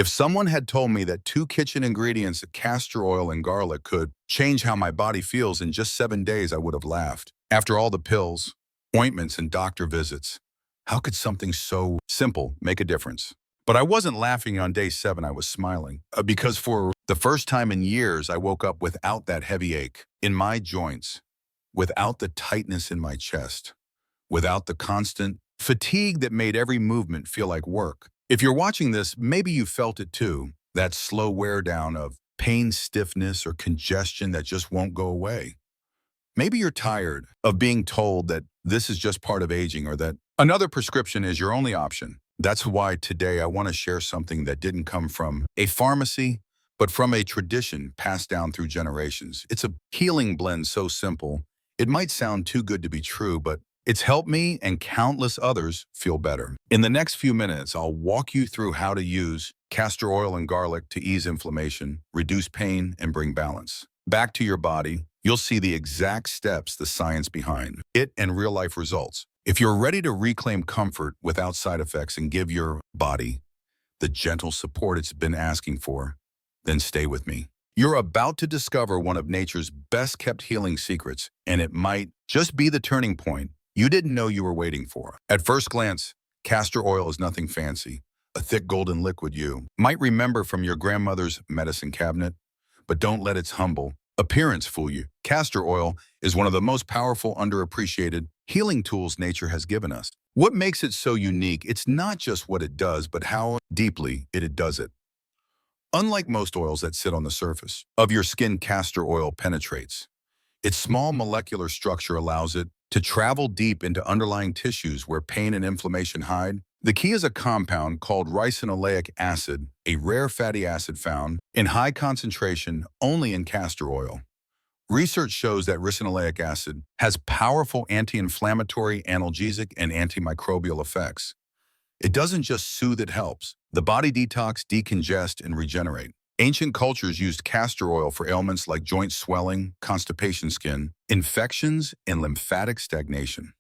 If someone had told me that 2 kitchen ingredients, castor oil and garlic, could change how my body feels in just 7 days, I would have laughed. After all the pills, ointments, and doctor visits, how could something so simple make a difference? But I wasn't laughing on day 7, I was smiling. Because for the first time in years, I woke up without that heavy ache in my joints, without the tightness in my chest, without the constant fatigue that made every movement feel like work. If you're watching this, maybe you felt it too, that slow wear down of pain, stiffness, or congestion that just won't go away. Maybe you're tired of being told that this is just part of aging or that another prescription is your only option. That's why today I want to share something that didn't come from a pharmacy, but from a tradition passed down through generations. It's a healing blend so simple, it might sound too good to be true, but it's helped me and countless others feel better. In the next few minutes, I'll walk you through how to use castor oil and garlic to ease inflammation, reduce pain, and bring balance back to your body. You'll see the exact steps, the science behind it, and real-life results. If you're ready to reclaim comfort without side effects and give your body the gentle support it's been asking for, then stay with me. You're about to discover one of nature's best-kept healing secrets, and it might just be the turning point you didn't know you were waiting for. At first glance, castor oil is nothing fancy, a thick golden liquid you might remember from your grandmother's medicine cabinet, but don't let its humble appearance fool you. Castor oil is one of the most powerful, underappreciated healing tools nature has given us. What makes it so unique? It's not just what it does, but how deeply it does it. Unlike most oils that sit on the surface of your skin, castor oil penetrates. Its small molecular structure allows it to travel deep into underlying tissues where pain and inflammation hide. The key is a compound called ricinoleic acid, a rare fatty acid found in high concentration only in castor oil. Research shows that ricinoleic acid has powerful anti-inflammatory, analgesic, and antimicrobial effects. It doesn't just soothe, it helps the body detox, decongest, and regenerate. Ancient cultures used castor oil for ailments like joint swelling, constipation, skin infections, and lymphatic stagnation.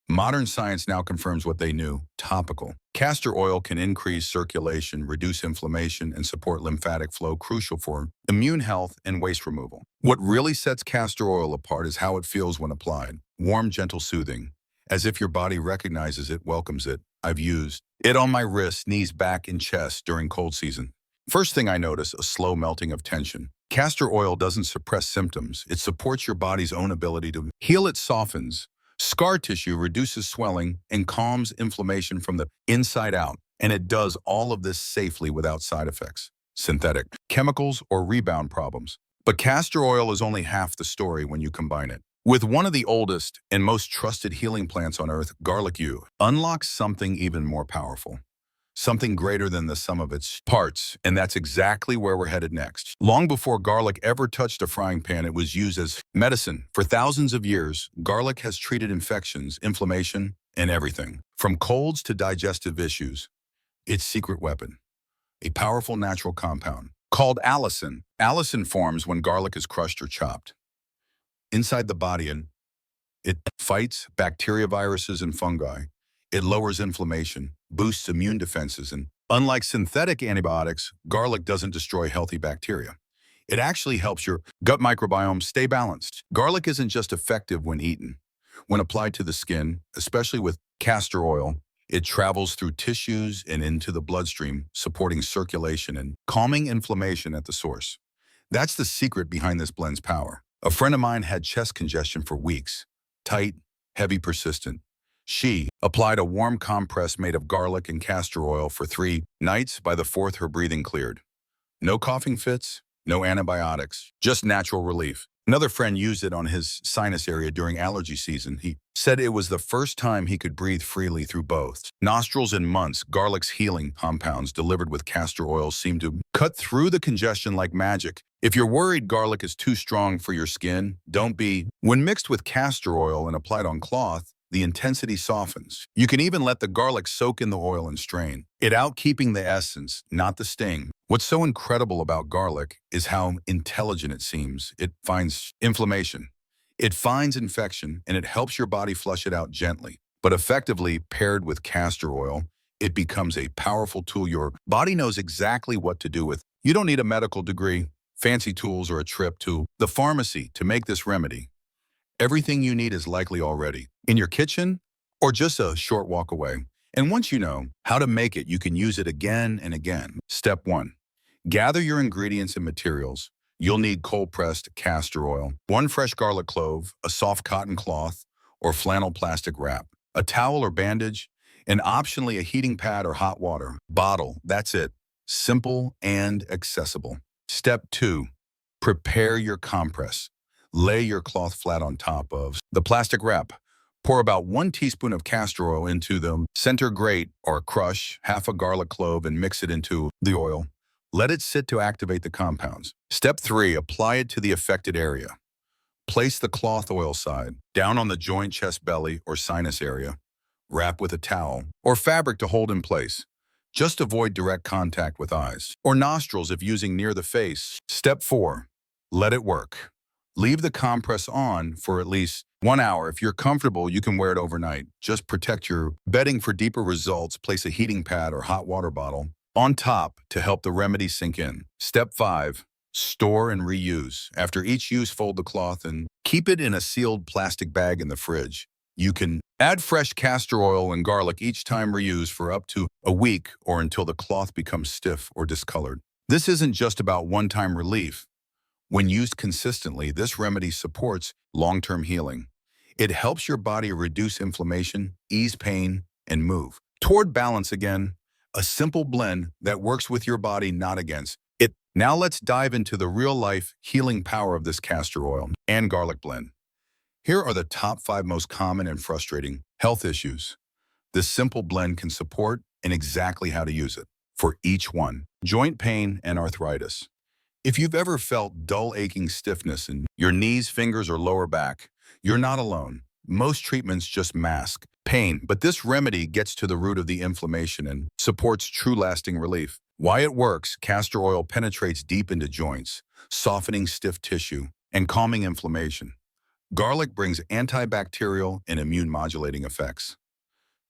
Modern science now confirms what they knew: topical. Castor oil can increase circulation, reduce inflammation, and support lymphatic flow, crucial for immune health and waste removal. What really sets castor oil apart is how it feels when applied. Warm, gentle, soothing, as if your body recognizes it, welcomes it. I've used it on my wrists, knees, back, and chest during cold season. First thing I notice, a slow melting of tension. Castor oil doesn't suppress symptoms. It supports your body's own ability to heal. It softens scar tissue, reduces swelling, and calms inflammation from the inside out. And it does all of this safely without side effects, synthetic chemicals, or rebound problems. But castor oil is only half the story when you combine it with one of the oldest and most trusted healing plants on earth, garlic. You unlock something even more powerful. Something greater than the sum of its parts, and that's exactly where we're headed next. Long before garlic ever touched a frying pan, it was used as medicine. For thousands of years, garlic has treated infections, inflammation, and everything, from colds to digestive issues. Its secret weapon, a powerful natural compound called allicin. Allicin forms when garlic is crushed or chopped inside the body, and it fights bacteria, viruses, and fungi. It lowers inflammation, boosts immune defenses, and unlike synthetic antibiotics, garlic doesn't destroy healthy bacteria. It actually helps your gut microbiome stay balanced. Garlic isn't just effective when eaten. When applied to the skin, especially with castor oil, it travels through tissues and into the bloodstream, supporting circulation and calming inflammation at the source. That's the secret behind this blend's power. A friend of mine had chest congestion for weeks. Tight, heavy, persistent. She applied a warm compress made of garlic and castor oil for 3 nights. By the 4th, her breathing cleared. No coughing fits, no antibiotics, just natural relief. Another friend used it on his sinus area during allergy season. He said it was the first time he could breathe freely through both nostrils in months. Garlic's healing compounds delivered with castor oil seem to cut through the congestion like magic. If you're worried garlic is too strong for your skin, don't be. When mixed with castor oil and applied on cloth, the intensity softens. You can even let the garlic soak in the oil and strain it out, keeping the essence, not the sting. What's so incredible about garlic is how intelligent it seems. It finds inflammation, it finds infection, and it helps your body flush it out gently. But effectively paired with castor oil, it becomes a powerful tool your body knows exactly what to do with. You don't need a medical degree, fancy tools, or a trip to the pharmacy to make this remedy. Everything you need is likely already in your kitchen or just a short walk away. And once you know how to make it, you can use it again and again. Step 1. Gather your ingredients and materials. You'll need cold-pressed castor oil, 1 fresh garlic clove, a soft cotton cloth or flannel plastic wrap, a towel or bandage, and optionally a heating pad or hot water bottle. That's it. Simple and accessible. Step 2. Prepare your compress. Lay your cloth flat on top of the plastic wrap. Pour about 1 teaspoon of castor oil into the center, grate or crush half a garlic clove and mix it into the oil. Let it sit to activate the compounds. Step 3. Apply it to the affected area. Place the cloth oil side down on the joint, chest, belly, or sinus area. Wrap with a towel or fabric to hold in place. Just avoid direct contact with eyes or nostrils if using near the face. Step 4. Let it work. Leave the compress on for at least 1 hour. If you're comfortable, you can wear it overnight. Just protect your bedding for deeper results. Place a heating pad or hot water bottle on top to help the remedy sink in. Step 5. Store and reuse. After each use, fold the cloth and keep it in a sealed plastic bag in the fridge. You can add fresh castor oil and garlic each time reuse for up to a week or until the cloth becomes stiff or discolored. This isn't just about one-time relief. When used consistently, this remedy supports long-term healing. It helps your body reduce inflammation, ease pain, and move toward balance again. A simple blend that works with your body, not against it. Now let's dive into the real-life healing power of this castor oil and garlic blend. Here are the top 5 most common and frustrating health issues this simple blend can support and exactly how to use it. For each one, joint pain and arthritis. If you've ever felt dull, aching stiffness in your knees, fingers, or lower back, you're not alone. Most treatments just mask pain, but this remedy gets to the root of the inflammation and supports true lasting relief. Why it works: castor oil penetrates deep into joints, softening stiff tissue and calming inflammation. Garlic brings antibacterial and immune modulating effects.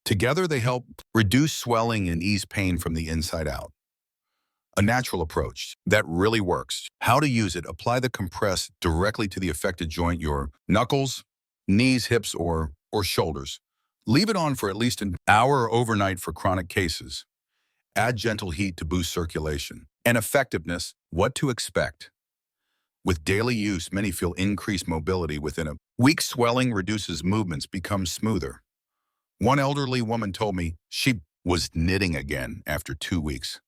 Together, they help reduce swelling and ease pain from the inside out. A natural approach that really works. How to use it: apply the compress directly to the affected joint, your knuckles, knees, hips, or shoulders. Leave it on for at least an hour or overnight for chronic cases. Add gentle heat to boost circulation and effectiveness. What to expect? With daily use, many feel increased mobility within a week. Swelling reduces, movements become smoother. One elderly woman told me she was knitting again after 2 weeks.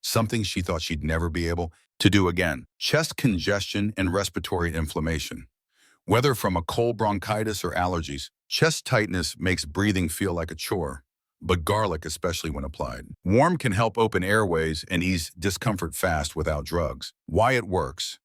Something she thought she'd never be able to do again. Chest congestion and respiratory inflammation. Whether from a cold, bronchitis, or allergies, chest tightness makes breathing feel like a chore. But garlic, especially when applied warm, can help open airways and ease discomfort fast without drugs. Why it works: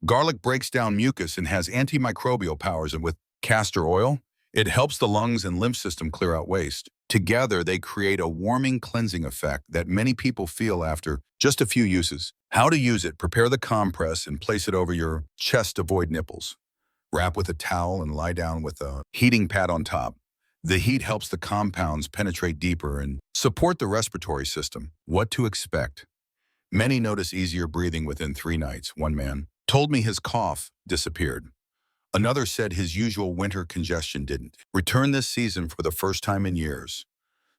garlic breaks down mucus and has antimicrobial powers, and with castor oil, it helps the lungs and lymph system clear out waste. Together, they create a warming, cleansing effect that many people feel after just a few uses. How to use it: prepare the compress and place it over your chest to avoid nipples. Wrap with a towel and lie down with a heating pad on top. The heat helps the compounds penetrate deeper and support the respiratory system. What to expect? Many notice easier breathing within 3 nights. One man told me his cough disappeared. Another said his usual winter congestion didn't return this season for the first time in years.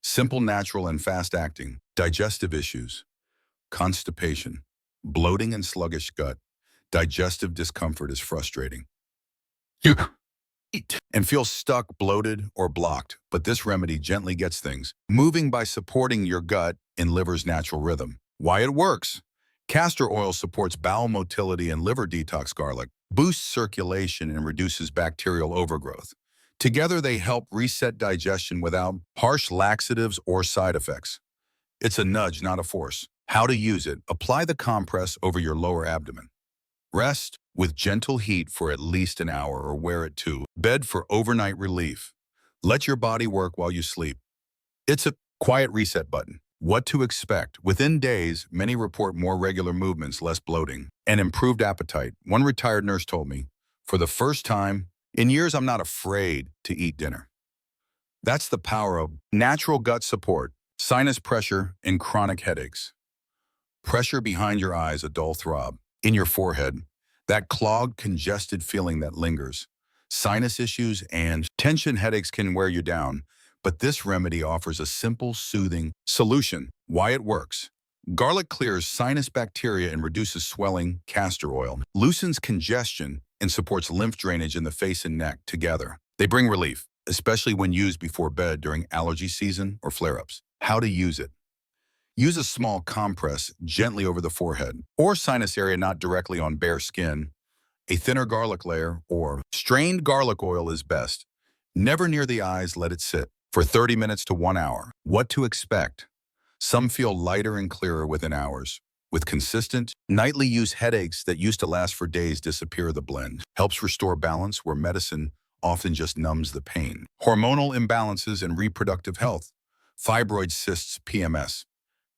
Simple, natural, and fast-acting. Digestive issues: constipation, bloating, and sluggish gut. Digestive discomfort is frustrating. You eat and feel stuck, bloated, or blocked, but this remedy gently gets things moving by supporting your gut and liver's natural rhythm. Why it works: castor oil supports bowel motility and liver detox. Garlic boosts circulation and reduces bacterial overgrowth. Together, they help reset digestion without harsh laxatives or side effects. It's a nudge, not a force. How to use it: apply the compress over your lower abdomen. Rest with gentle heat for at least an hour or wear it to bed for overnight relief. Let your body work while you sleep. It's a quiet reset button. What to expect? Within days, many report more regular movements, less bloating, and improved appetite. One retired nurse told me, "For the first time in years, I'm not afraid to eat dinner." That's the power of natural gut support. Sinus pressure and chronic headaches. Pressure behind your eyes, a dull throb. In your forehead, that clogged, congested feeling that lingers. Sinus issues and tension headaches can wear you down, but this remedy offers a simple, soothing solution. Why it works. Garlic clears sinus bacteria and reduces swelling. Castor oil loosens congestion and supports lymph drainage in the face and neck together. They bring relief, especially when used before bed during allergy season or flare-ups. How to use it. Use a small compress gently over the forehead or sinus area not directly on bare skin. A thinner garlic layer or strained garlic oil is best. Never near the eyes, let it sit for 30 minutes to 1 hour. What to expect? Some feel lighter and clearer within hours. With consistent, nightly use, headaches that used to last for days disappear. The blend helps restore balance where medicine often just numbs the pain. Hormonal imbalances and reproductive health. Fibroid cysts, PMS.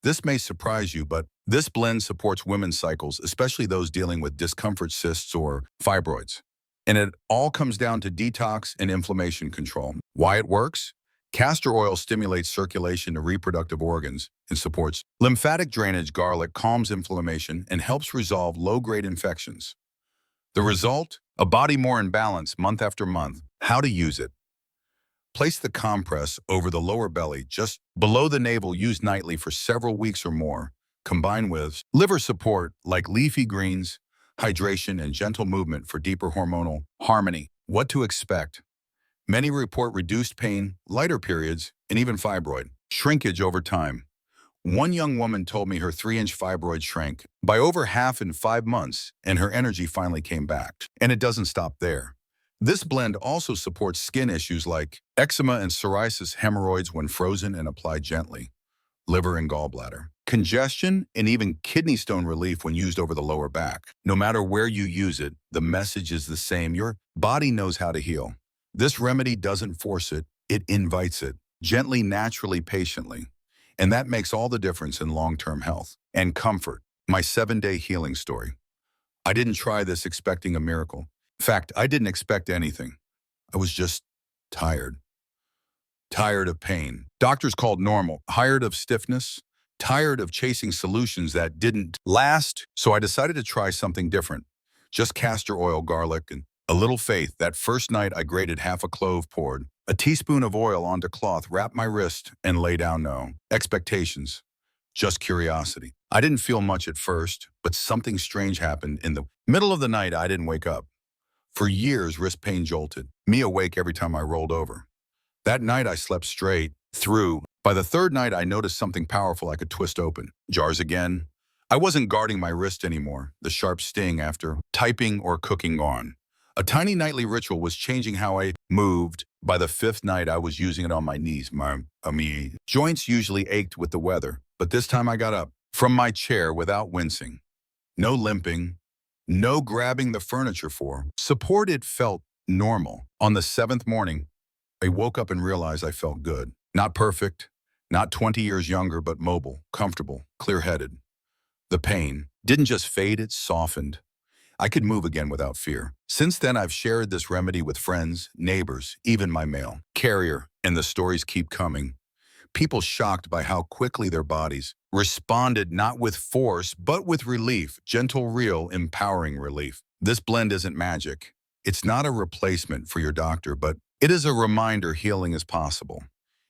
This may surprise you, but this blend supports women's cycles, especially those dealing with discomfort, cysts, or fibroids. And it all comes down to detox and inflammation control. Why it works? Castor oil stimulates circulation to reproductive organs and supports lymphatic drainage. Garlic calms inflammation and helps resolve low-grade infections. The result? A body more in balance month after month. How to use it? Place the compress over the lower belly, just below the navel. Use nightly for several weeks or more. Combine with liver support like leafy greens, hydration, and gentle movement for deeper hormonal harmony. What to expect? Many report reduced pain, lighter periods, and even fibroid shrinkage over time. One young woman told me her 3-inch fibroid shrank by over half in 5 months, and her energy finally came back. And it doesn't stop there. This blend also supports skin issues like eczema and psoriasis, hemorrhoids when frozen and applied gently, liver and gallbladder, congestion, and even kidney stone relief when used over the lower back. No matter where you use it, the message is the same. Your body knows how to heal. This remedy doesn't force it, it invites it, gently, naturally, patiently. And that makes all the difference in long-term health and comfort. My 7-day healing story. I didn't try this expecting a miracle. In fact, I didn't expect anything. I was just tired. Tired of pain. Doctors called normal. Tired of stiffness. Tired of chasing solutions that didn't last. So I decided to try something different. Just castor oil, garlic, and a little faith. That first night I grated half a clove, poured a teaspoon of oil onto cloth, wrapped my wrist, and lay down. No expectations, just curiosity. I didn't feel much at first, but something strange happened. In the middle of the night, I didn't wake up. For years, wrist pain jolted me awake every time I rolled over. That night, I slept straight through. By the third night, I noticed something powerful I could twist open. Jars again. I wasn't guarding my wrist anymore, the sharp sting after typing or cooking gone. A tiny nightly ritual was changing how I moved. By the 5th night, I was using it on my knees. My joints usually ached with the weather, but this time I got up from my chair without wincing. No limping, no grabbing the furniture for support. It felt normal. On the 7th morning, I woke up and realized I felt good. Not perfect, not 20 years younger, but mobile, comfortable, clear-headed. The pain didn't just fade, it softened. I could move again without fear. Since then, I've shared this remedy with friends, neighbors, even my mail carrier, and the stories keep coming. People shocked by how quickly their bodies responded, not with force, but with relief, gentle, real, empowering relief. This blend isn't magic. It's not a replacement for your doctor, but it is a reminder healing is possible.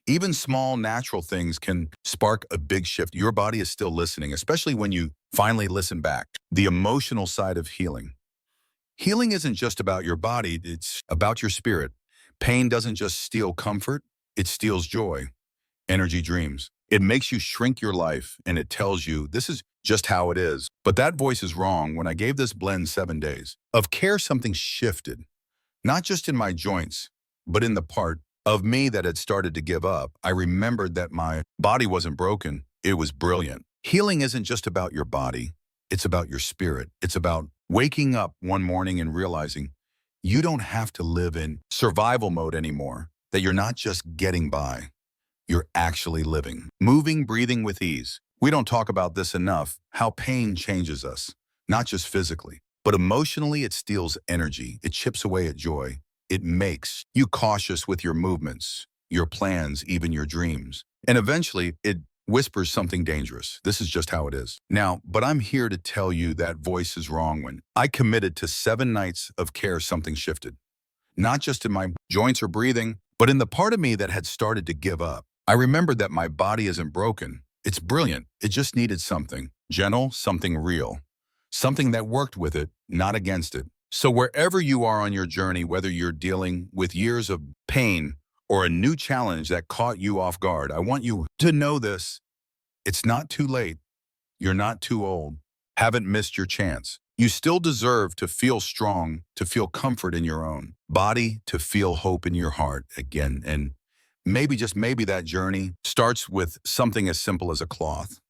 Even small, natural things can spark a big shift. Your body is still listening, especially when you finally listen back. The emotional side of healing. Healing isn't just about your body, it's about your spirit. Pain doesn't just steal comfort, it steals joy, energy, dreams. It makes you shrink your life, and it tells you this is just how it is. But that voice is wrong. When I gave this blend 7 days of care, something shifted. Not just in my joints, but in the part of me that had started to give up. I remembered that my body wasn't broken, it was brilliant. Healing isn't just about your body, it's about your spirit. It's about waking up one morning and realizing you don't have to live in survival mode anymore, that you're not just getting by, you're actually living, moving, breathing with ease. We don't talk about this enough, how pain changes us, not just physically, but emotionally. It steals energy, it chips away at joy. It makes you cautious with your movements, your plans, even your dreams. And eventually, it whispers something dangerous. This is just how it is. Now, but I'm here to tell you that voice is wrong. When I committed to 7 nights of care, something shifted. Not just in my joints or breathing, but in the part of me that had started to give up. I remembered that my body isn't broken. It's brilliant. It just needed something gentle, something real, something that worked with it, not against it. So wherever you are on your journey, whether you're dealing with years of pain or a new challenge that caught you off guard, I want you to know this. It's not too late. You're not too old. Haven't missed your chance. You still deserve to feel strong, to feel comfort in your own body, to feel hope in your heart again. And maybe, just maybe, that journey starts with something as simple as a cloth,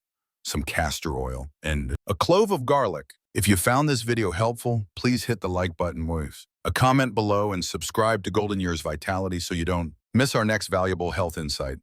some castor oil, and a clove of garlic. If you found this video helpful, please hit the like button, leave a comment below, and subscribe to Golden Years Vitality so you don't miss our next valuable health insight.